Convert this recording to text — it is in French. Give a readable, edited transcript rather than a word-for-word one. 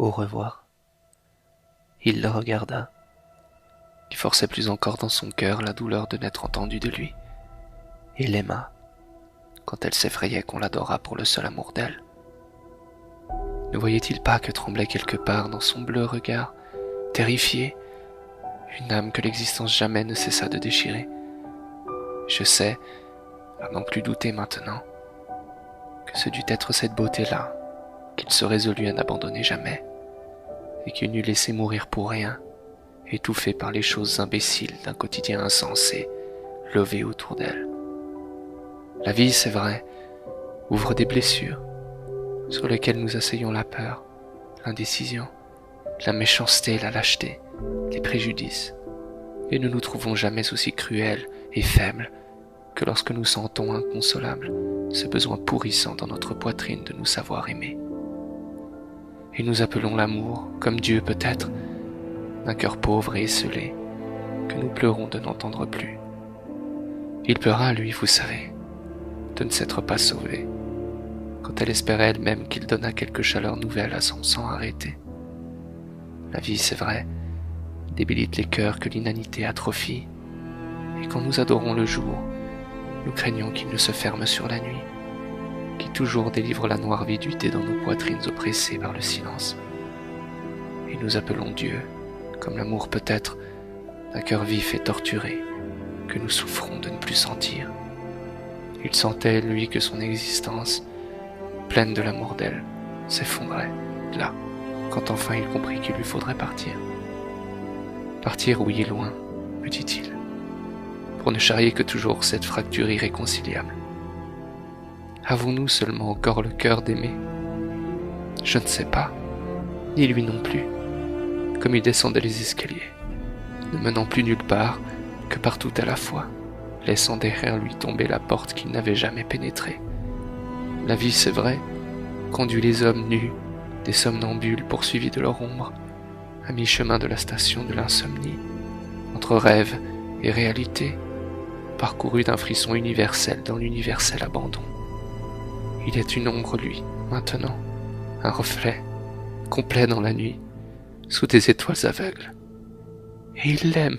Au revoir. Il la regarda, qui forçait plus encore dans son cœur la douleur de n'être entendu de lui, et l'aima, quand elle s'effrayait qu'on l'adorât pour le seul amour d'elle. Ne voyait-il pas que tremblait quelque part dans son bleu regard, terrifié, une âme que l'existence jamais ne cessa de déchirer? Je sais, à n'en plus douter maintenant, que ce dut être cette beauté-là qu'il se résolut à n'abandonner jamais, et qu'il n'eût laissé mourir pour rien, étouffé par les choses imbéciles d'un quotidien insensé, levé autour d'elle. La vie, c'est vrai, ouvre des blessures, sur lesquelles nous asseyons la peur, l'indécision, la méchanceté, la lâcheté, les préjudices, et nous nous trouvons jamais aussi cruels et faibles que lorsque nous sentons inconsolable ce besoin pourrissant dans notre poitrine de nous savoir aimer. Et nous appelons l'amour, comme Dieu peut-être, d'un cœur pauvre et esseulé, que nous pleurons de n'entendre plus. Il pleura, lui, vous savez, de ne s'être pas sauvé, quand elle espérait elle-même qu'il donnât quelque chaleur nouvelle à son sang arrêté. La vie, c'est vrai, débilite les cœurs que l'inanité atrophie, et quand nous adorons le jour, nous craignons qu'il ne se ferme sur la nuit, qui toujours délivre la noire viduité dans nos poitrines oppressées par le silence. Et nous appelons Dieu, comme l'amour peut-être, d'un cœur vif et torturé, que nous souffrons de ne plus sentir. Il sentait, lui, que son existence, pleine de l'amour d'elle, s'effondrait, là, quand enfin il comprit qu'il lui faudrait partir. Partir, oui, loin, me dit-il, pour ne charrier que toujours cette fracture irréconciliable. Avons-nous seulement encore le cœur d'aimer? Je ne sais pas, ni lui non plus, comme il descendait les escaliers, ne menant plus nulle part que partout à la fois, laissant derrière lui tomber la porte qu'il n'avait jamais pénétrée. La vie, c'est vrai, conduit les hommes nus, des somnambules poursuivis de leur ombre, à mi-chemin de la station de l'insomnie, entre rêve et réalité, parcouru d'un frisson universel dans l'universel abandon. Il est une ombre, lui, maintenant, un reflet, complet dans la nuit, sous des étoiles aveugles. Et il l'aime,